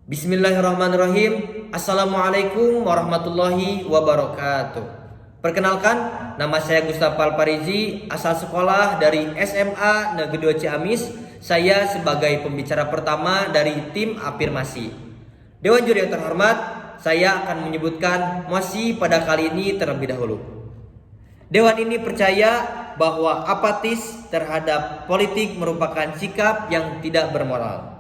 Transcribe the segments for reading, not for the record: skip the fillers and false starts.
Bismillahirrahmanirrahim. Assalamualaikum warahmatullahi wabarakatuh. Perkenalkan, nama saya Gustaf Alparizi, asal sekolah dari SMA Negeri 2 Ciamis. Saya sebagai pembicara pertama dari tim afirmasi. Dewan juri yang terhormat, saya akan menyebutkan mosi pada kali ini terlebih dahulu. Dewan ini percaya bahwa apatis terhadap politik merupakan sikap yang tidak bermoral.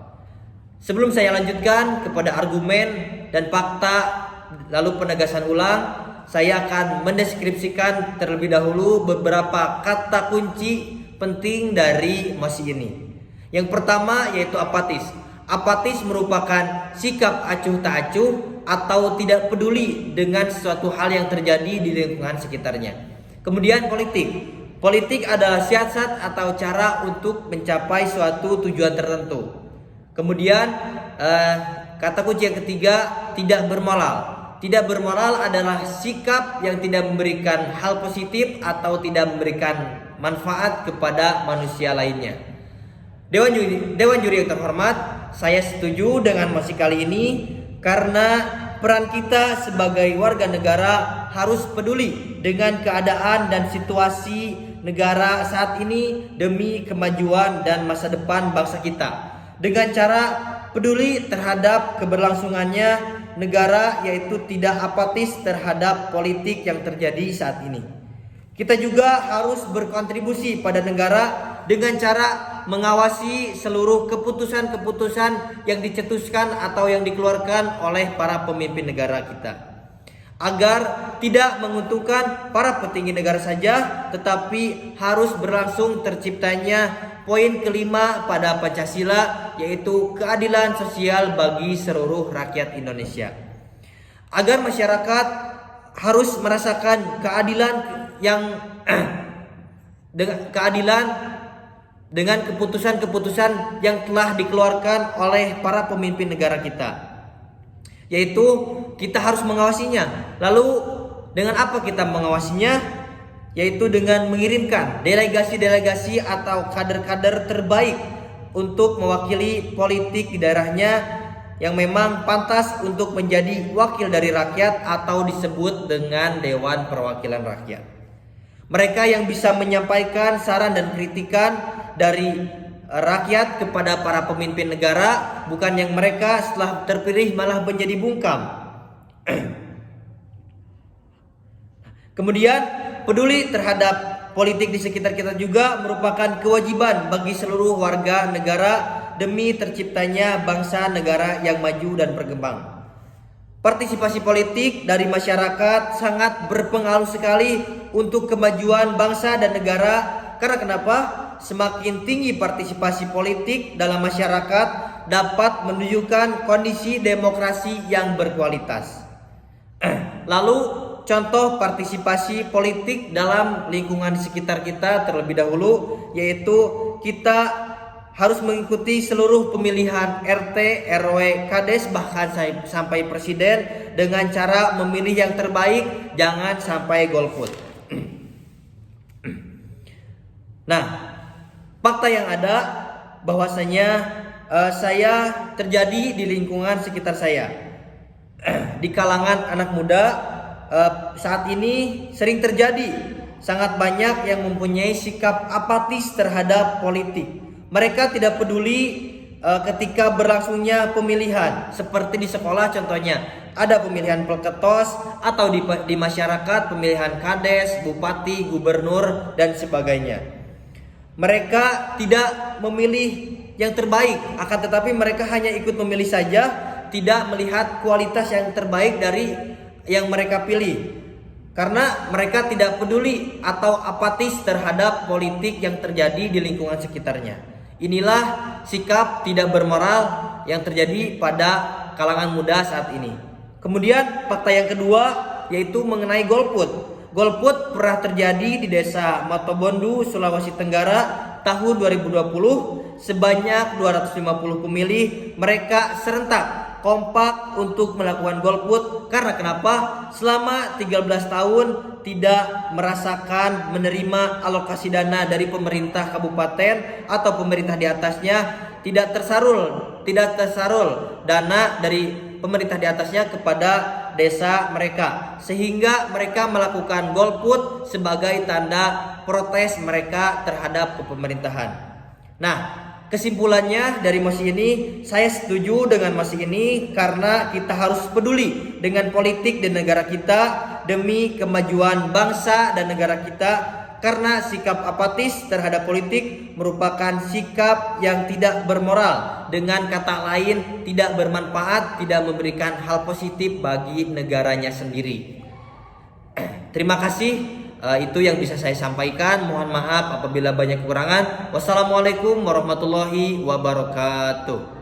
Sebelum saya lanjutkan kepada argumen dan fakta lalu penegasan ulang, saya akan mendeskripsikan terlebih dahulu beberapa kata kunci penting dari mosi ini. Yang pertama yaitu apatis. Apatis merupakan sikap acuh tak acuh atau tidak peduli dengan sesuatu hal yang terjadi di lingkungan sekitarnya. Kemudian politik. Politik adalah siasat atau cara untuk mencapai suatu tujuan tertentu. Kemudian kata kunci yang ketiga, tidak bermoral. Tidak bermoral adalah sikap yang tidak memberikan hal positif atau tidak memberikan manfaat kepada manusia lainnya. Dewan juri yang terhormat, saya setuju dengan mosi kali ini karena peran kita sebagai warga negara harus peduli dengan keadaan dan situasi negara saat ini demi kemajuan dan masa depan bangsa kita. Dengan cara peduli terhadap keberlangsungannya negara, yaitu tidak apatis terhadap politik yang terjadi saat ini. Kita juga harus berkontribusi pada negara dengan cara mengawasi seluruh keputusan-keputusan yang dicetuskan atau yang dikeluarkan oleh para pemimpin negara kita, agar tidak menguntungkan para petinggi negara saja, tetapi harus berlangsung terciptanya poin kelima pada Pancasila, yaitu keadilan sosial bagi seluruh rakyat Indonesia. Agar masyarakat harus merasakan keadilan dengan keputusan-keputusan yang telah dikeluarkan oleh para pemimpin negara kita, yaitu kita harus mengawasinya. Lalu dengan apa kita mengawasinya? Yaitu dengan mengirimkan delegasi-delegasi atau kader-kader terbaik untuk mewakili politik di daerahnya yang memang pantas untuk menjadi wakil dari rakyat atau disebut dengan Dewan Perwakilan Rakyat. Mereka yang bisa menyampaikan saran dan kritikan dari rakyat kepada para pemimpin negara, bukan yang mereka setelah terpilih malah menjadi bungkam. Kemudian peduli terhadap politik di sekitar kita juga merupakan kewajiban bagi seluruh warga negara demi terciptanya bangsa negara yang maju dan berkembang. Partisipasi politik dari masyarakat sangat berpengaruh sekali untuk kemajuan bangsa dan negara. Karena kenapa? Semakin tinggi partisipasi politik dalam masyarakat dapat menunjukkan kondisi demokrasi yang berkualitas. Lalu contoh partisipasi politik dalam lingkungan di sekitar kita terlebih dahulu, yaitu kita harus mengikuti seluruh pemilihan RT, RW, Kades, bahkan sampai presiden dengan cara memilih yang terbaik, jangan sampai golput. Nah, fakta yang ada bahwasanya saya terjadi di lingkungan sekitar saya, di kalangan anak muda. Saat ini sering terjadi sangat banyak yang mempunyai sikap apatis terhadap politik. Mereka tidak peduli ketika berlangsungnya pemilihan, seperti di sekolah contohnya ada pemilihan pelketos, atau di masyarakat pemilihan kades, bupati, gubernur dan sebagainya. Mereka tidak memilih yang terbaik, akan tetapi mereka hanya ikut memilih saja, tidak melihat kualitas yang terbaik dari yang mereka pilih, karena mereka tidak peduli atau apatis terhadap politik yang terjadi di lingkungan sekitarnya. Inilah sikap tidak bermoral yang terjadi pada kalangan muda saat ini. Kemudian fakta yang kedua yaitu mengenai golput. Golput pernah terjadi di desa Matobondu, Sulawesi Tenggara tahun 2020. Sebanyak 250 pemilih mereka serentak kompak untuk melakukan golput. Karena kenapa? Selama 13 tahun tidak merasakan menerima alokasi dana dari pemerintah kabupaten atau pemerintah di atasnya, tidak tersalur tidak tersalur dana dari pemerintah di atasnya kepada desa mereka, sehingga mereka melakukan golput sebagai tanda protes mereka terhadap kepemerintahan. Nah, kesimpulannya dari mosi ini, saya setuju dengan mosi ini karena kita harus peduli dengan politik dan negara kita demi kemajuan bangsa dan negara kita. Karena sikap apatis terhadap politik merupakan sikap yang tidak bermoral. Dengan kata lain, tidak bermanfaat, tidak memberikan hal positif bagi negaranya sendiri. Terima kasih. Itu yang bisa saya sampaikan. Mohon maaf apabila banyak kekurangan. Wassalamualaikum warahmatullahi wabarakatuh.